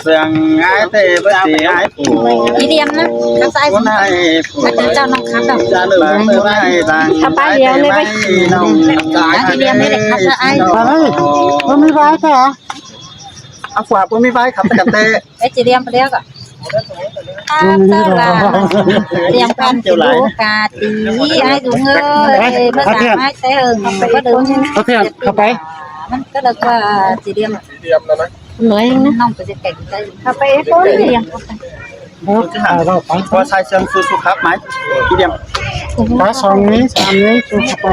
sườn ai tê bất tì ai phủ đi điểm nữa các sai cuốn hai phủ các cháu nó khám đâu cha nữ mơ vai vàng ai tê bay nồng đi điểm đấy để khám ra ai có mấy vai thế hả áo quà cũng mấy vai khắp cả tê cái chỉ điểm đấy cả là điểm can chịu cả tí ai dùng hơi bây giờ ai té hừng có được có thểเข้าไป có được chỉ điểm rồi đấy nói nông phải cảnh đây cà phê có điểmเราไป có sai xương su su khắp máy đi điểm ปลาสองนี้สามนี้ชูเข้าไป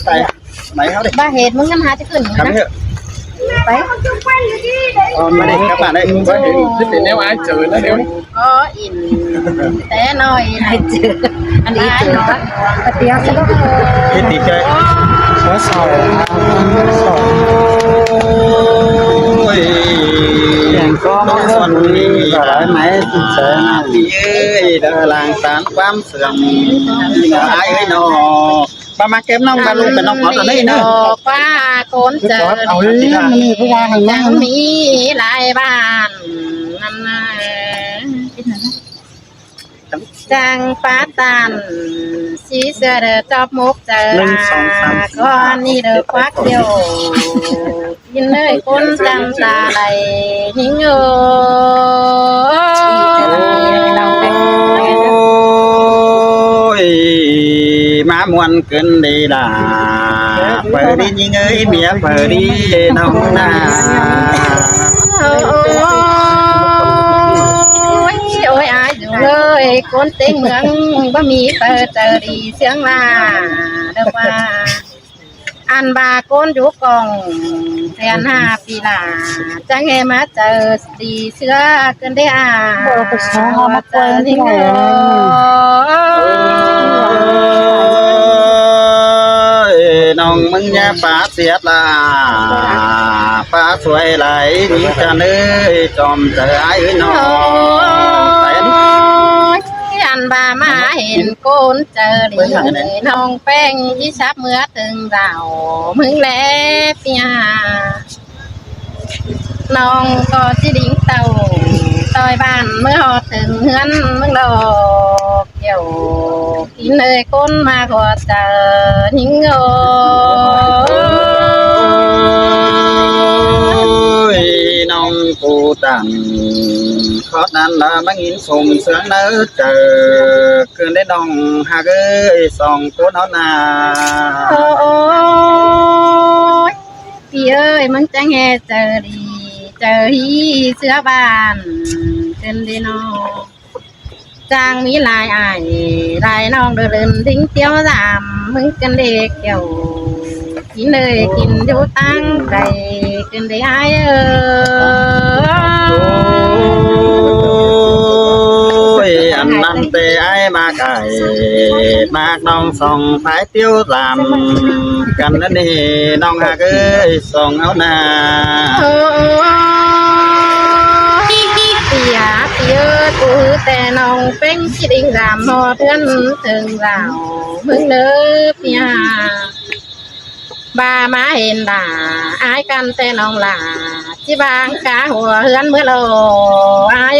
tại máy háo đi ba hệtมึงngân hàจะขึ้น khám hiệu ไป mà đây các bạn đây có thể thích thì nếu ai chửi nó nếu ก็อิ่มแต่น้อยอันนี้จืดปะเตียวซะก็ thích thì chơi เสือสองสอง ôi có một con đi lại máy sẽ đi ơi đỡ làng tán quám sườn ai ơi nó ba má kém nông ba luôn cái nông ở đây nữa ป้าโกนเจอ เอาดิมันนี่ผู้ว่าหันมา ยังมีหลายบ้านนั่นนะจังป้าตันสีเสือเด้อจอบมุกเจอก้อนนี่เด้อควักเดียวกินเลยคนจำตาไหลหิ้งเอ้ย má muôn cơn đi là phở đi nhưng ơi mía phở đi nông na ôi ai dù ơi con tên mượn ba mi tờ tờ đi xiang la đâu qua ăn ba con chú con thèn hà pì là chẳng nghe má chờ đi xưa cơn đê à chờ đi nông mưng nha phá xiết là phá xuôi lại đi cha nơi chòm chờ ai ơi nó ăn bà má hiện côn chờ đi nông phèn với sáp mưa từng rào mưng lẽ pia nông có chỉ đỉnh tàu tôi bàn mới họ từng hươn mưng đồ kiểu kín nơi côn mà có chờ những ôi nông cụ tặng khó nan là mang in sùng sướng nỡ chờ cơn đến nông hà ơi sòng cố nó na ôi chị ơi mừng chẳng nghe chờ đi chờ hi sữa bàn trên đi nó trang mỹ lại ai lại non đưa lên đính tiêu giảm mừng chân đi kiểu kín nơi kín vô tăng đầy trên đây ai ơi ăn năn tê ai mà cải mà nông sòng phải tiêu giảm cần đến đi nông hà ơi sòng áo na tia cụแต่น้องเป็นสิดิ่งรามหอเทือนถึงเรามึงเลิกเนี่ยบามาเห็นด่าอายกันแต่น้องหล่าที่บางกาหัวเฮือนเมื่อโลอาย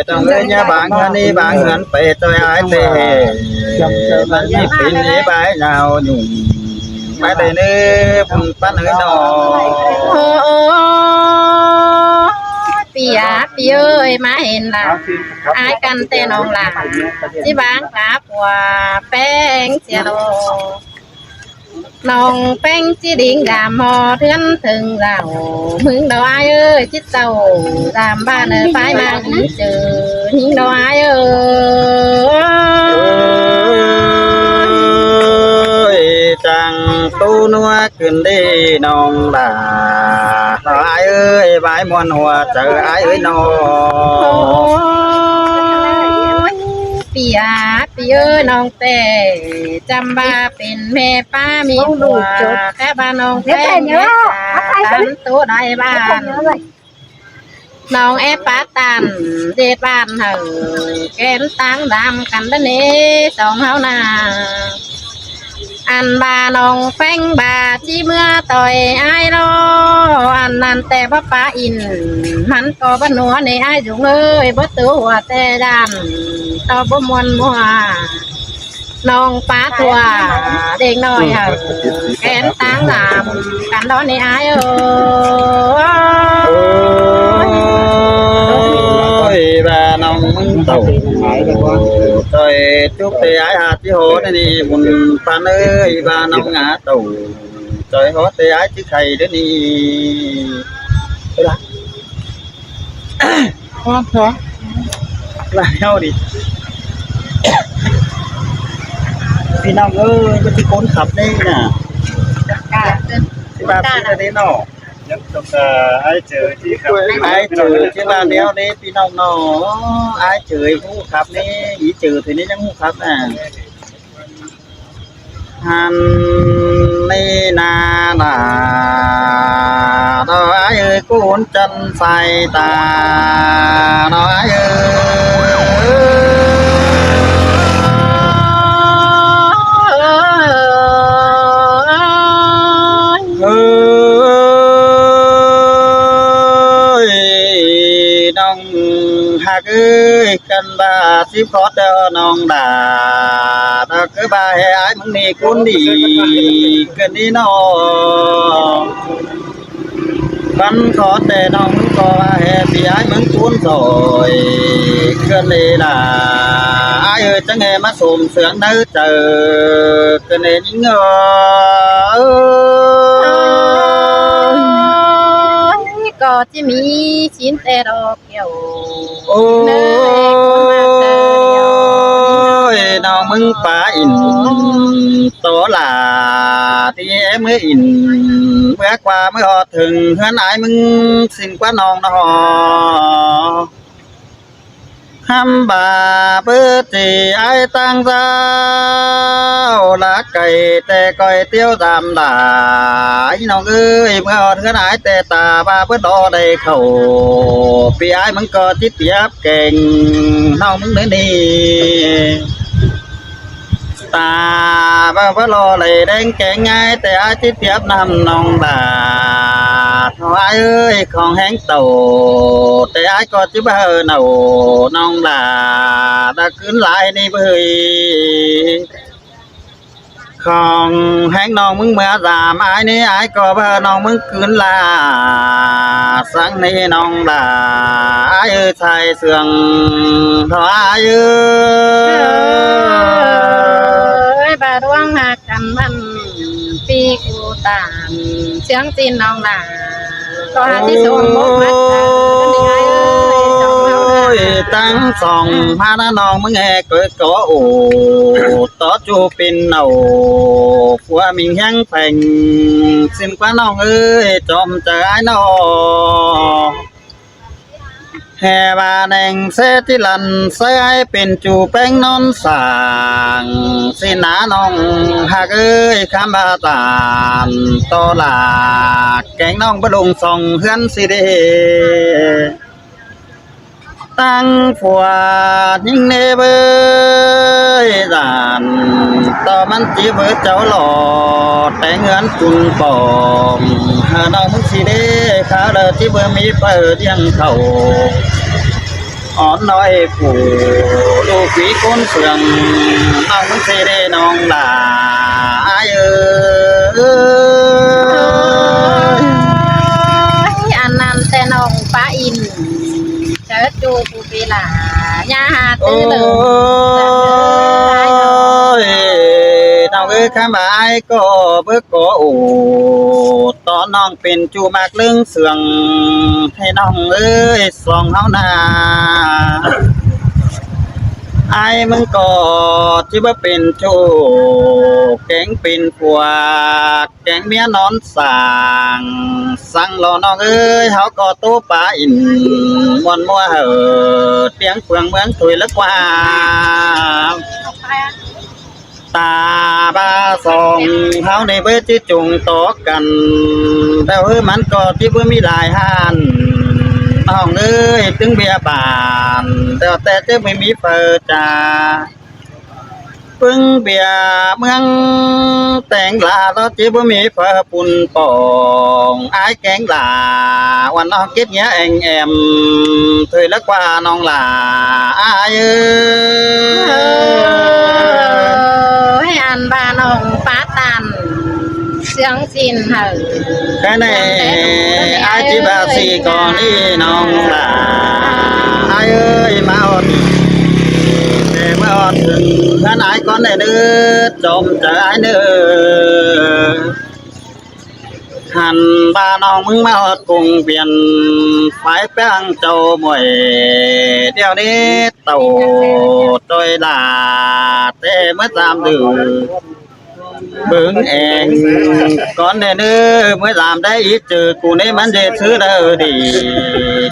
trong người nhà bạn ngân đi bạn ngân về tôi ai tê bạn đi pin đi bãi nào nhung bãi đây nữa bắt nữa nó pia pia ơi má ห็นด่าอายกันแต่น้องหล่าที่บางกาหัวแป้งเสียโลน้องแป้งจีดิ่งรามหอเทือนถึงเรามึงดอกอายเอ้ยจิตเจ้ารามบ้านเอ้ยไปมาเจอหิ้งดอกอายเอ้ย chẳng tu nua cần đi nông đà ai ơi bãi muôn hòa chờ ai ơi nó ปีอาปีเอ้ยน้องแต่จำบาเป็นแม่ป้ามีผัวแค่บ้านน้องแค่เนี้ยตันตัวได้บ้านน้องแอบป้าตันเด็ดบ้านเหอแกนตั้งดำกันแล้วนี่สองเฮานา อันบาน้องแป้งบาที่เมื่อต่อยไอ้รออันนั้นแต่ว่าป้าอินมันก็บ้านหัวในไอ้จุงเลยบ่ตัวหัวแต่ดันต่อบ่มวนมัวน้องป้าตัวเด็กน้อยเหรอแขนตั้งหลามกันร้อนในไอ้เอbà nông tàu rồi chúc thì ái hạt chứ hố này đi buồn phan ơi bà nông ngã tàu rồi hố thì ái chứ thầy đó đi Con đó. là nhau điพี่น้องเอ้ยก็ที่คนขับนี่น่ะที่บ้านที่นี่เนาะ nhất trong ai chơi chỉ không ไอ้จือที่บ้านเดียวนี้พี่น้องเนาะไอ้จือผู้ขับนี่อีจือทีนี้ยังผู้ขับน่ะฮันนี่นานาđó ai ơi cuốn chân phai tà đó ai ơi nông hạt ơi cần bà xíu khó đeo nông đà đó cứ bà hè ai mừng đi cuốn đi cần đi nó bắn khó tệ nông có hè vì ai mừng cuốn rồi cần đi là ai ơi chẳng nghe mắt sùm sướng nơi chờ cần đi nhữngก็จะมีชิ้นแต่ดอกเกี่ยว ôi nào mừng phá in tổ là thì em mới in bữa qua mới họ thường hơn ai mừng xin quá non nó họ ham bà bữa thì ai tăng ra lá cây tê coi tiêu đàm đà nó ơi mới họ hơn ai tê tà ba bữa đó đầy khẩu vì ai mừng có chít giáp kềnh nó mừng đến đi ta ba bữa lo lại đang kẹn ngay tê ai chít giáp nằm nòng đà thôi ai ơi còn hẹn tàu tê ai có chứ bơ nào nòng đà đã cứ lại đi bơi còn hẹn non mừng mưa giảm ai ní ai có bơ non mừng cứ là sáng nay non là ai ơi thay sương thôi ai ơi bà đoan hạt cầm ănปีกูตามเสียงจีนน้องหลาก็หาที่ส่งบอกมาตั้งไงเอ้ยจงเอาหน้า ตั้งสองพาน้องมึงแหกเกิดก่อโอ้ต่อจูเป็นเนาผัวมิงแห้งแผงสิ้นกว่าน้องเอ้ยจอมเจอไอ้น้อแห่บาแดงเสที่ลันเสยเป็นจูแป้งนอนสางสินาน้องหากเอ้ยคำบาตานตอลาแกงน้องบลงส่องเฮือนสิเดตั้งผัวยิ่งเนเบยดานต่อมันจีเบอเจ้าหล่อแต่เงินจุนปองหาน้องมึงสิเดขาเดอที่เบอมีเปิดยังเขาอ่อนน้อยผู้ลูกผีคนเสื่องน้องมึงสิเดน้องหลาอายอันนั้นแต่น้องป้าอินเจอจูปูปีหลาญาหาตื้อเลย น้องเอ้ยข้าบายก็เบิกก็โอ้ตอนน้องเป็นจูมากเรื่องเสื่องให้น้องเอ้ยส่องเฮานาไอ้มึงก็ที่ว่าเป็นจูแกงเป็นผัวแกงเมียนอนสั่งรอน้องเอ้ยเฮาก็ตู้ปลาอินมวนมัวเหอเตียงเฟืองเมืองถุยละกว่าตาบาสองเฮาในเบิดที่จุงต่อกันแล้วมันก็ที่เพิ่นมีหลายหันน้องเอ้ยถึงเบียบานแต่จะไม่มีเปิดจ้า ปึ้งเบียเมืองแต่งลาเราจีบมีเฟอปุ่นปองไอ้แกงลาวันน้องคิดเงี้ยแอมเธอละกว่าน้องลาไอ้ให้อันบ้านน้องป้าตันเสียงสินเหอ แค่ไหนไอ้จีบาสีก่อนนี่น้องลาไอ้เอ้ยมาอดแต่เมื่ออดถึงท่านไอ้ก่อนได้เด้อจมใจไอ้เด้อหันบ้านน้องมึงมาอดกรุงเปลี่ยนไฟแป้งเจ้ามวยเดี๋ยวนี้เต่าโดยลาแต่เมื่อ3 เดือนเบิ่งเองก่อนเด้อเมื่อ3ได้อีเจอกูนี่มันจะซื้อเด้อดี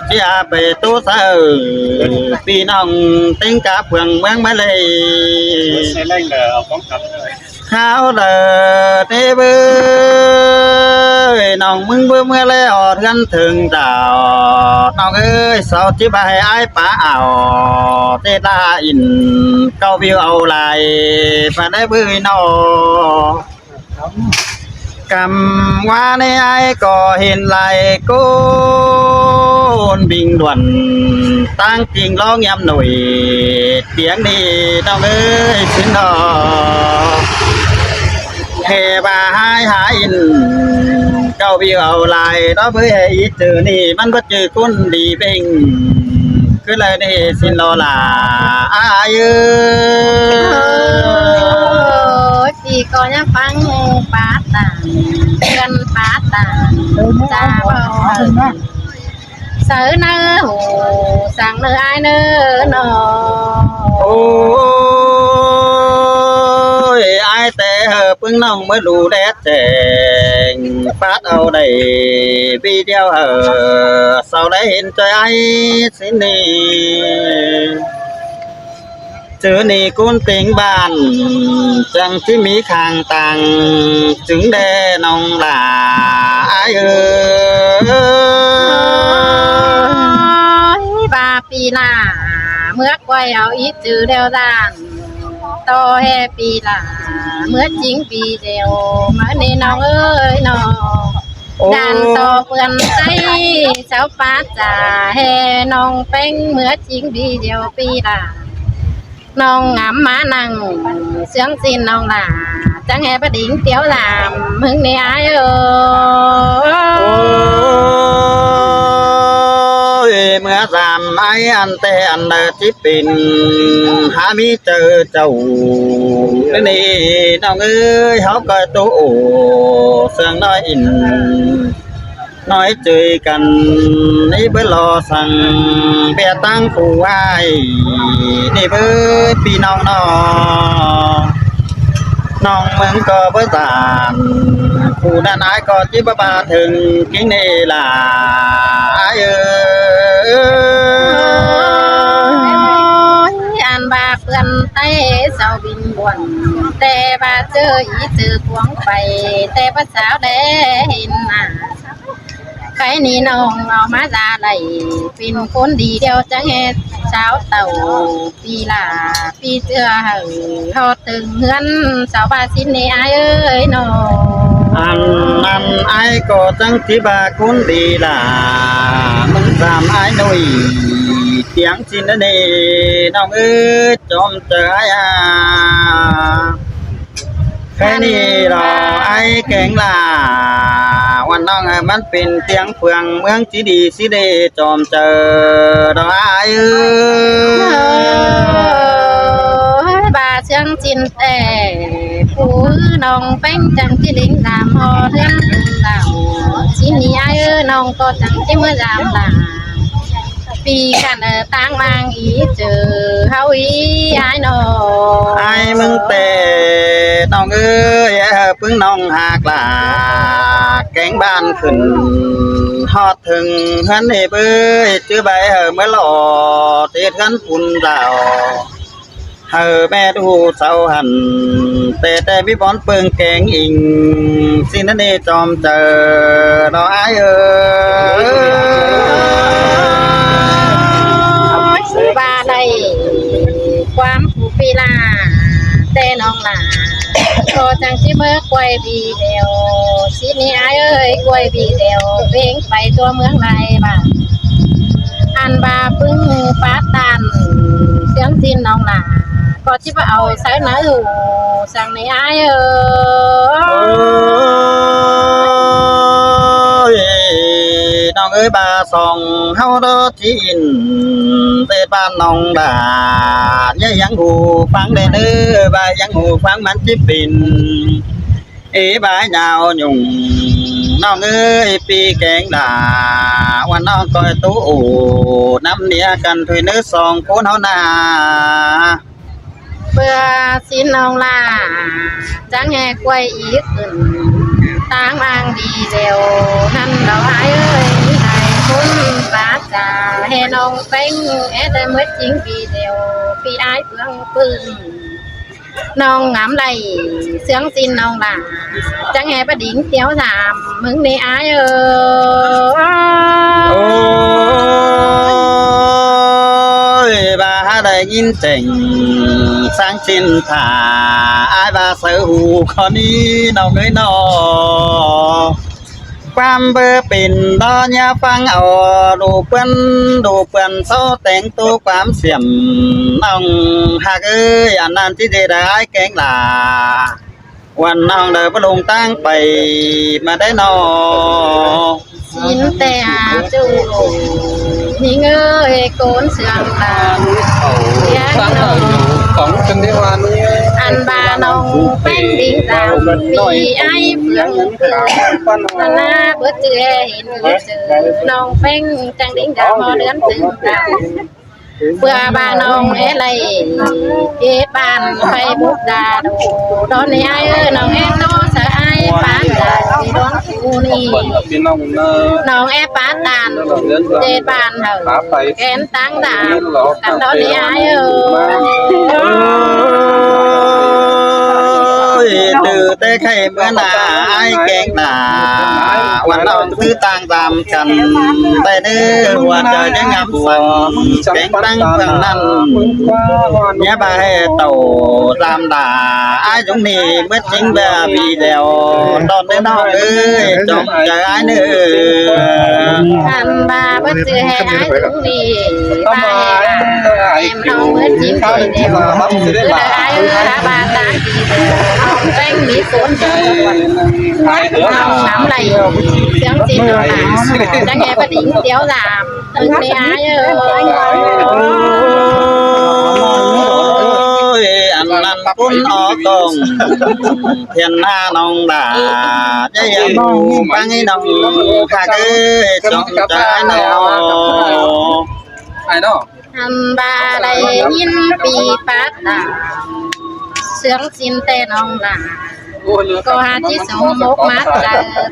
จะไปตู้เสือพี่น้องติ้งกาเพื่องเมืองมาเลย ใช้แรงเอาป้องกันเลย ข้าวเด้อเด้อเบ้ยน้องมึงเบื่อเมื่อแล้วกันถึงดาวน้องเอ้ยเสาจิบายไอ้ป้าเอาเตตาอินเก้าวิวเอาลายมาได้เบื่อน้อกำว่าในไอ้ก็เห็นลายโกนบิงด่วนตั้งจริงร้องยำหน่อยเสียงดีน้องเอ้ยสินดอเฮบาหายหาอินเจ้าวิวเอาลายđó với hệ ý trừนี่มันก็จือคนดีเบ่งคือเลยนี่สินรอลาอายเอ้ย ปีก็ยังฟังป้าตาเตือนป้าตาจ้าบ่เสือเนื้อหูสั่งเนื้อไอเนื้อนอ โอ้ยไอ้แต่เพิ่งน้องเมื่อรู้แดดแจงฟาดเอาได้ปีเดียวเสาได้เห็นใจไอ้สินี่เจอนี่กุนติงบ้านจังที่มีข้างตังจึงได้น้องหลาไอ้เอ้ย บาปีหน้าเมื่อไว้เอาอีจือเดียวด้านต่อแฮปีหน้าเมื่อจริงปีเดียวมานี่น้องเอ้ยน้องด้านต่อเปื่อนใจเจ้าป้าจ่าแฮน้องเป้งเมื่อจริงปีเดียวปีหน้าน้องงามมานั่งเสียงสินน้องหล่าจังแฮประดิ่งเตี้ยวหลามมึงนี่อายเอ้ย เมื่อ3 ไอ้อันแต่อันเดที่เป็นหามีเจอเจ้านี่น้องเอ้ยเขาก็ตู้เสียงน้อยอินน้อยเจอกันนี่เบอรอสั่งเบียตั้งผู้ไว้นี่เบอพี่น้องน้องมึงก็เบอตามผู้นั้นไอ้ก็จิบบ้าถึงกินนี่ล่ะเอ้อันบาเปื่อนไต้เสาบินบวนแต่บาเจออีเจอพวงไปแต่ภาษาแดเห็นหน้าใครนี่น้องเอามาจาไหลเป็นคนดีเดียวจังเฮ็ดเช้าเต่าปีลาปีเจือหอตึงเฮือนสาวบาสินนี่อายเอ้ยน้องอันนั้นไอ้ก็จังที่บาคุณดีล่ะมึง3 ไอ้หนุ่ยเสียงสินนี่น้องเอ้ยจอมเจอไอ้แค่นี้รอไอ้แกงล่ะวันน้องมันเป็นเตียงเฟืองเมืองจีดีสิเดจอมเจอรอไอ้บาเชียงจินแต่ผู้น้องเป็นจังที่ลิงดามหอเทือนดาวสินี่ไอ้น้องก็จังที่เมื่อดามดาปีกันตั้งมังอีเจอเฮาอีไอ้น้องไอ้มึงแต่น้องเอ้ยเพิ่งน้องหากลาแกงบ้านขึ้นฮอดถึงเฮือนนี่เบ้ยชื่อใบเมื่อหล่อเตียกันปุ่นดาวแม่ดูเสาหันแต่มีบอนเปิงแกงอิงสินั่นนี่จอมเจอน้องไอ้บาได้ความผู้ปีลาแต่น้อง หลาก็จังสิเมื่อกล้วยบีเดียวสินี่อายเอ้ยกล้วยบีเดียวเพ่งไปตัวเมืองไรบ้างอันบาปึ้งป้าตันเสียงจินน้องหลาก็ชิบเอาใส่หน้าหูสั่งในอายเอ้ย น้องเอ้ยบาส่องเฮาดอทินเตบ้านน้องดาเนี่ยยังหูฟังได้เด้อบายังหูฟังมันจิปินบายาวหยุ่งน้องเอ้ยปีแกงดาวันน้องคอยตู้น้ำเนียกันถอยเนื้อสองคนเฮานา เพื่อสินน้องลาจังแห่กล้วยอีกขึ้นต่างบางดีเดียวนั่นเราหายเอ้ยให้คุณป้าจ่าให้น้องเป็นได้เมื่อจริงปีเดียวปีอายเพื่องปืนน้องงามไหลเสียงจินน้องลาจังแห่ประดิ่งเตี้ยวถามมึงในอายเอ้ย บาได้ยินเจ๋งสร้างจินถาอายบาเสือหูคนนี้น้องเอ้ยนอความเบอปิ่นดอยาฟังเอาดูเปิ้นโซแต่งตัวความเสียมน้องหากเอ้ยอันนั้นที่ได้แกงลาวันน้องเดินไปลงตั้งไปมาได้นอ สินแต่อาจูนี่เงยโกนเสืองลาเสียงน้อง ของเป็นที่วันนี้ อันบาน้องเป็นดิ่งตามปีไอ้เพื่อนเกิดนานาเบื่อเจือเห็นเบื่อเจอน้องเป็นจังดิ่งดาวเดือนถึงดาวเบื่อบาน้องอะไรเก็บบ้านไปบุกดาดูตอนนี้ไอ้น้องโตเสียไอ้ปานดาที่ร้องกูนี่ พี่น้องเนอ น้องปานดานเจ็ดบ้านเหรอแกนตั้งดากันตอนนี้ไอ้ตื่นแต่ไข่เมื่อนาไอ้แกงหนาวันน้องซื้อต่างตามกันแต่เนื้อหัวใจยังงามบัวแกงตั้งเพื่อนนั้นเนี่ยบาให้โตตามด่าไอ้จงนี่เมื่อจริงแบบปีเดียวตอนนี้น้องเอ้ยจงใจไอ้เนื้อ คันบาเบื่อเจือให้ไอ้ตรงนี้ไปเอ็มน้องเมื่อจิ้มปีเดียวคือได้ไอ้บาตาปีเดียวน้องแป้งมีสวนเดินน้องน้ำไหลเสียงจีนน้องจะแง่ประดิ่งเดียวหลามถึงในไอ้อันนั้นคุณออกกงเทียนหน้าน้องด่าจะยังฟังให้น้องข้าเอ้ยจงใจน้อง ไอ้เนาะ ทำบาได้ยินปีปัดตาเสียงจินแต่น้องหลาก็หาที่สมมกมัด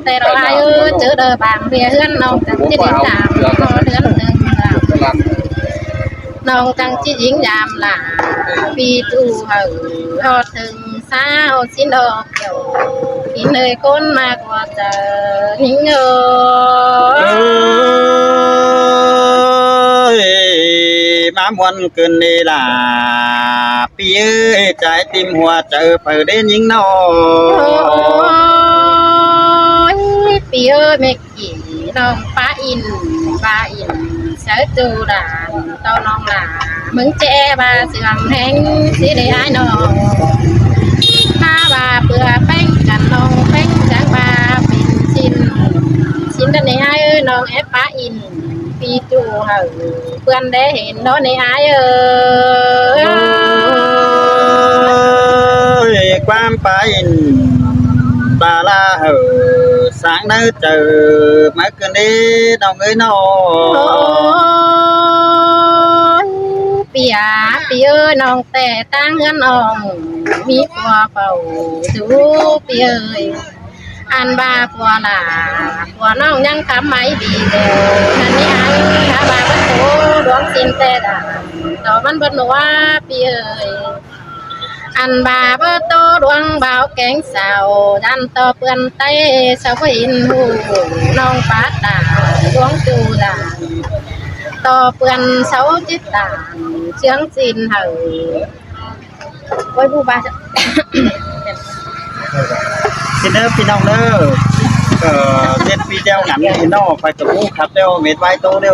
แต่เราอายุเจอเดินบางเบียเฮือนน้องจังที่ดิ้งดามก็เดือนหนึ่งน้องจังที่ยิงยามหลาปีตูเห่าทอดถึงสาวสินดอกเกี่ยวกินเลยก้นมากกว่าเจอหิงมามวนเกินนี่ล่ะปีเอ้ยใจติมหัวเจอเปิดได้ยิงนอปีเอ้ยไม่กี่น้องป้าอินเสือจูดานตอนน้องหลามึงเจ๊บาเสื่อมแห้งสิได้ไอ้น้องถ้าบาเปลือแป้งกันน้องแป้งจากบาเป็นชิ้นกันในไอ้น้องป้าอินปีจูเหอเพื่อนได้เห็นน้องในไอ้ความไปตาลาเหอsáng nơi chờ mấy cái đi đâu người nóปีเอ้ยน้องแต่ตั้งเงินน้องมีผัวเป่าจูปีเอ้ยอันบาผัวหล่าผัวน้องยังทำไม่ดีเดียวนั่นนี่ไอ้ถ้าบาประตูดวงสินแต่ด่าต่อมันบนว่าปีเอ้ยอันบาเบโตดวงบ่าวแกงสาวดันต่อเปื่อนเต้สาวอินหูน้องปาตาดวงจูดาต่อเปื่อนเสาจิตตาเชียงจินเหอ ไว้ผู้บา พี่เด้อพี่น้องเด้อเจ็ดปีเดียวหนังพี่น้องไปกับผู้ขับเดียวเม็ดไว้โตเดียว